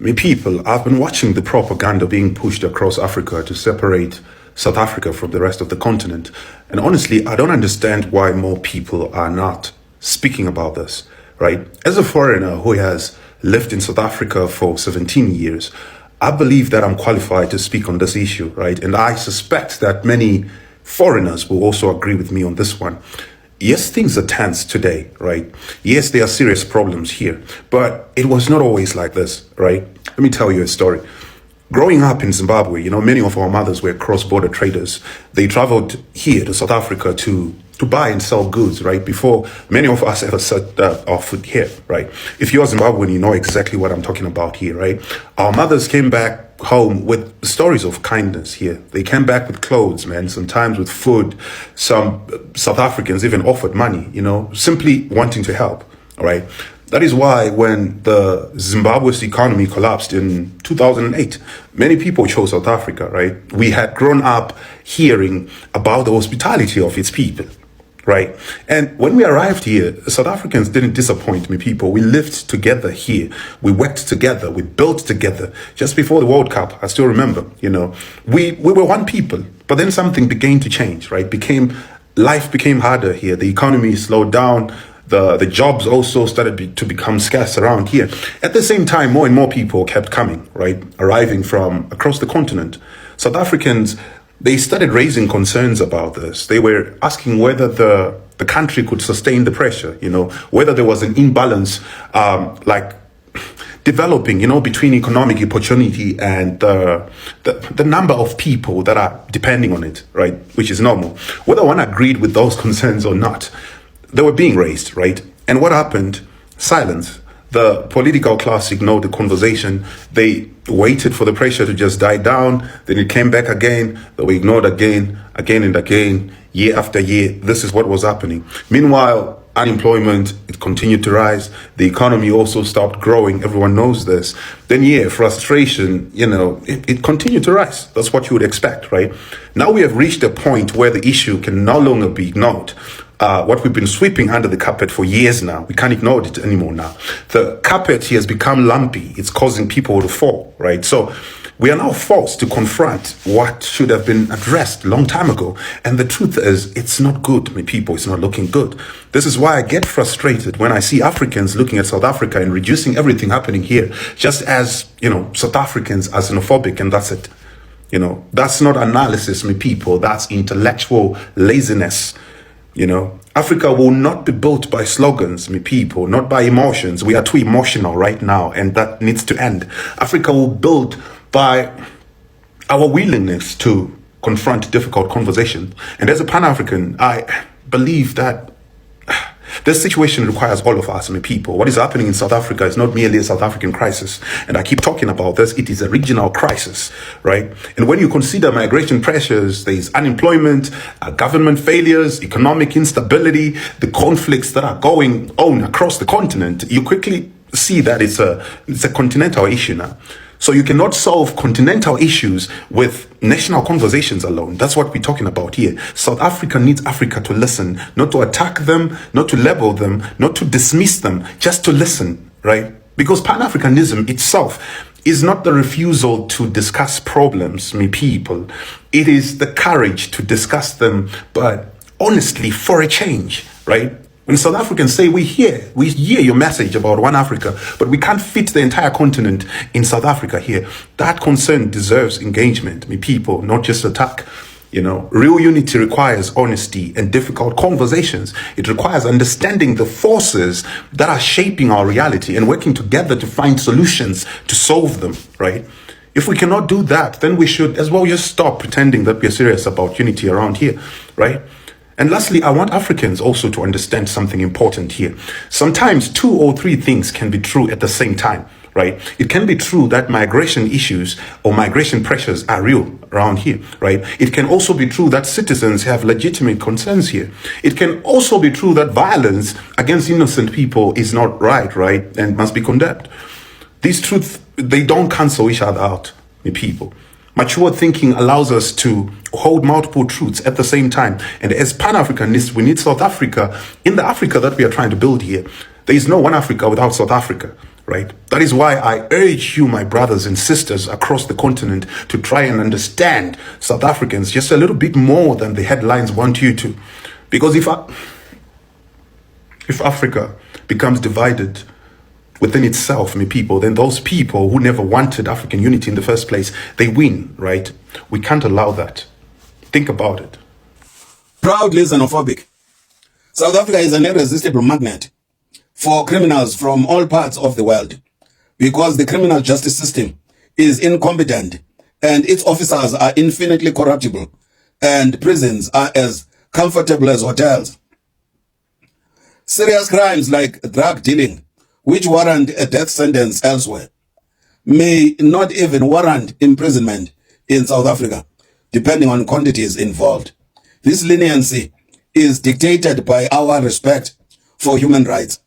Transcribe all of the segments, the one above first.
Me people, I've been watching the propaganda being pushed across Africa to separate South Africa from the rest of the continent. And honestly, I don't understand why more people are not speaking about this, right? As a foreigner who has lived in South Africa for 17 years, I believe that I'm qualified to speak on this issue, right? And I suspect that many foreigners will also agree with me on this one. Yes, things are tense today, right? Yes, there are serious problems here, but it was not always like this, right? Let me tell you a story. Growing up in Zimbabwe, many of our mothers were cross-border traders. They traveled here to South Africa to buy and sell goods, right? Before many of us ever set our foot here, right? If you're Zimbabwean, you know exactly what I'm talking about here, right? Our mothers came back home with stories of kindness here. They came back with clothes, man, sometimes with food. Some South Africans even offered money, simply wanting to help, all right? That is why when the Zimbabwe's economy collapsed in 2008, many people chose South Africa, right? We had grown up hearing about the hospitality of its people, right? And when we arrived here, South Africans didn't disappoint me, people. We lived together here. We worked together. We built together. Just before the World Cup, I still remember, we were one people. But then something began to change, right? Life became harder here. The economy slowed down. The jobs also started to become scarce around here. At the same time, more and more people kept coming, right? Arriving from across the continent. South Africans, they started raising concerns about this. They were asking whether the country could sustain the pressure, whether there was an imbalance, developing, between economic opportunity and the number of people that are depending on it, right? Which is normal. Whether one agreed with those concerns or not, they were being raised, right? And what happened? Silence. The political class ignored the conversation. They waited for the pressure to just die down. Then it came back again. They were ignored again and again, year after year. This is what was happening. Meanwhile, unemployment, it continued to rise. The economy also stopped growing. Everyone knows this. Then, frustration, it continued to rise. That's what you would expect, right? Now we have reached a point where the issue can no longer be ignored. What we've been sweeping under the carpet for years now, we can't ignore it anymore now. The carpet here has become lumpy. It's causing people to fall, right? So we are now forced to confront what should have been addressed a long time ago. And the truth is, it's not good, my people. It's not looking good. This is why I get frustrated when I see Africans looking at South Africa and reducing everything happening here just as, South Africans are xenophobic, and that's it. That's not analysis, my people. That's intellectual laziness. Africa will not be built by slogans, me people, not by emotions. We are too emotional right now, and that needs to end. Africa will build by our willingness to confront difficult conversations. And as a Pan-African, I believe that this situation requires all of us, my people. What is happening in South Africa is not merely a South African crisis. And I keep talking about this. It is a regional crisis, right? And when you consider migration pressures, there is unemployment, government failures, economic instability, the conflicts that are going on across the continent, you quickly see that it's a continental issue now. So you cannot solve continental issues with national conversations alone. That's what we're talking about here. South Africa needs Africa to listen, not to attack them, not to label them, not to dismiss them, just to listen, right? Because Pan-Africanism itself is not the refusal to discuss problems, me people. It is the courage to discuss them, but honestly, for a change, right? When South Africans say, we hear your message about one Africa, but we can't fit the entire continent in South Africa here. That concern deserves engagement, me people, not just attack. Real unity requires honesty and difficult conversations. It requires understanding the forces that are shaping our reality and working together to find solutions to solve them, right? If we cannot do that, then we should as well just stop pretending that we're serious about unity around here, right? And lastly, I want Africans also to understand something important here. Sometimes 2 or 3 things can be true at the same time, right? It can be true that migration issues or migration pressures are real around here, right? It can also be true that citizens have legitimate concerns here. It can also be true that violence against innocent people is not right, and must be condemned. These truths, they don't cancel each other out, me people. Mature thinking allows us to hold multiple truths at the same time. And as Pan-Africanists, we need South Africa in the Africa that we are trying to build here. There is no one Africa without South Africa, right? That is why I urge you, my brothers and sisters across the continent, to try and understand South Africans just a little bit more than the headlines want you to. Because if Africa becomes divided within itself, my people, then those people who never wanted African unity in the first place, they win, right? We can't allow that. Think about it. Proudly xenophobic. South Africa is an irresistible magnet for criminals from all parts of the world because the criminal justice system is incompetent and its officers are infinitely corruptible and prisons are as comfortable as hotels. Serious crimes like drug dealing, which warrant a death sentence elsewhere, may not even warrant imprisonment in South Africa, depending on quantities involved. This leniency is dictated by our respect for human rights.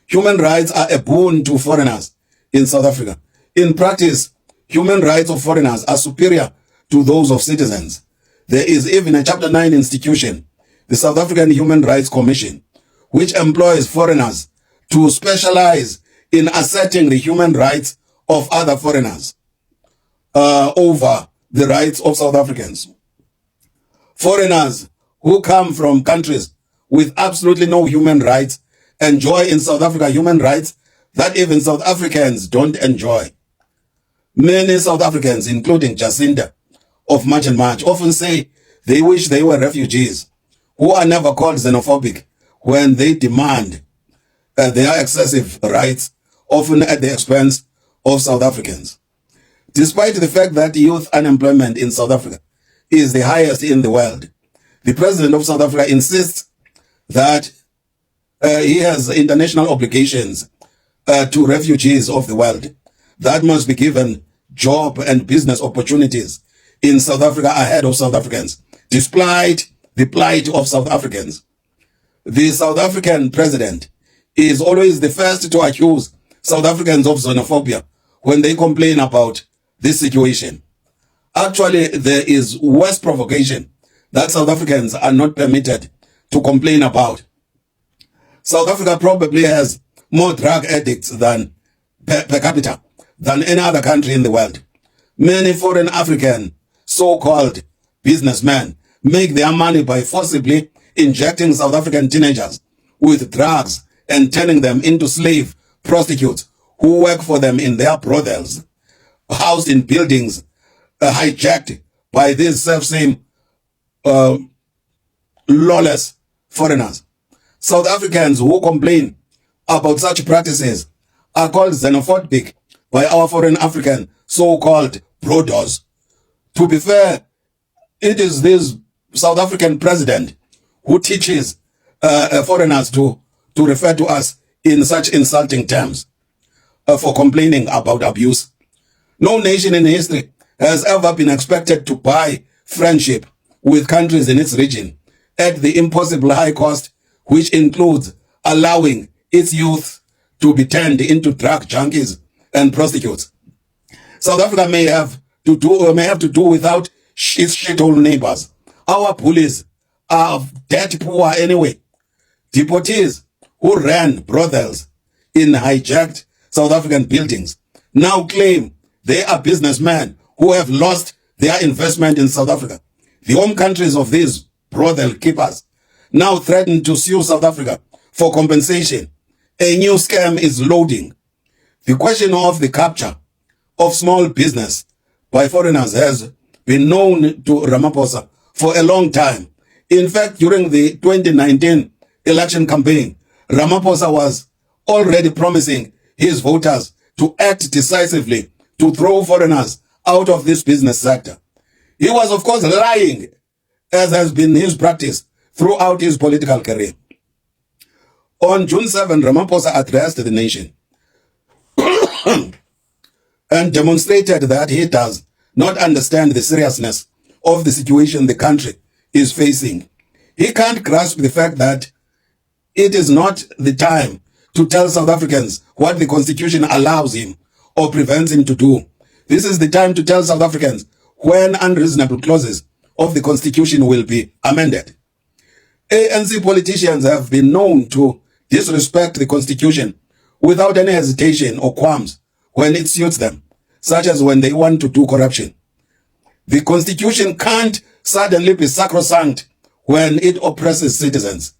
Human rights are a boon to foreigners in South Africa. In practice, human rights of foreigners are superior to those of citizens. There is even a Chapter 9 institution, the South African Human Rights Commission, which employs foreigners to specialize in asserting the human rights of other foreigners over the rights of South Africans. Foreigners who come from countries with absolutely no human rights enjoy in South Africa human rights that even South Africans don't enjoy. Many South Africans, including Jacinda of March and March, often say they wish they were refugees who are never called xenophobic when they demand their excessive rights, often at the expense of South Africans. Despite the fact that youth unemployment in South Africa is the highest in the world, the president of South Africa insists that he has international obligations to refugees of the world that must be given job and business opportunities in South Africa ahead of South Africans, despite the plight of South Africans. The South African president is always the first to accuse South Africans of xenophobia when they complain about this situation. Actually, there is worse provocation that South Africans are not permitted to complain about. South Africa probably has more drug addicts than per capita than any other country in the world. Many foreign African so-called businessmen make their money by forcibly injecting South African teenagers with drugs and turning them into slave prostitutes who work for them in their brothels, housed in buildings hijacked by these self-same lawless foreigners. South Africans who complain about such practices are called xenophobic by our foreign African so-called brothers. To be fair, it is this South African president who teaches foreigners to refer to us in such insulting terms for complaining about abuse. No nation in history has ever been expected to buy friendship with countries in its region at the impossible high cost, which includes allowing its youth to be turned into drug junkies and prostitutes. South Africa may have to do without its shithole neighbors. Our bullies are dirt poor anyway. Deportees who ran brothels in hijacked South African buildings now claim they are businessmen who have lost their investment in South Africa. The home countries of these brothel keepers now threaten to sue South Africa for compensation. A new scam is loading. The question of the capture of small business by foreigners has been known to Ramaphosa for a long time. In fact, during the 2019 election campaign, Ramaphosa was already promising his voters to act decisively to throw foreigners out of this business sector. He was, of course, lying, as has been his practice throughout his political career. On June 7, Ramaphosa addressed the nation and demonstrated that he does not understand the seriousness of the situation the country is facing. He can't grasp the fact that it is not the time to tell South Africans what the Constitution allows him or prevents him to do. This is the time to tell South Africans when unreasonable clauses of the Constitution will be amended. ANC politicians have been known to disrespect the Constitution without any hesitation or qualms when it suits them, such as when they want to do corruption. The constitution can't suddenly be sacrosanct when it oppresses citizens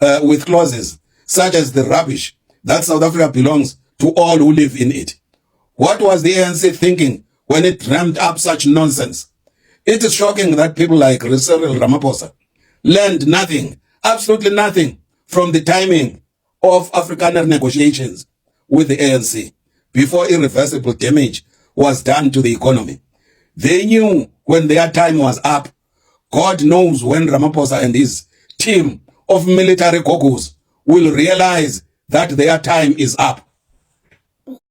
with clauses such as the rubbish that South Africa belongs to all who live in it. What was the ANC thinking when it dreamt up such nonsense? It is shocking that people like Cyril Ramaphosa learned nothing, absolutely nothing, from the timing of Afrikaner negotiations with the ANC before irreversible damage was done to the economy. They knew when their time was up. God knows when Ramaphosa and his team of military goggles will realize that their time is up.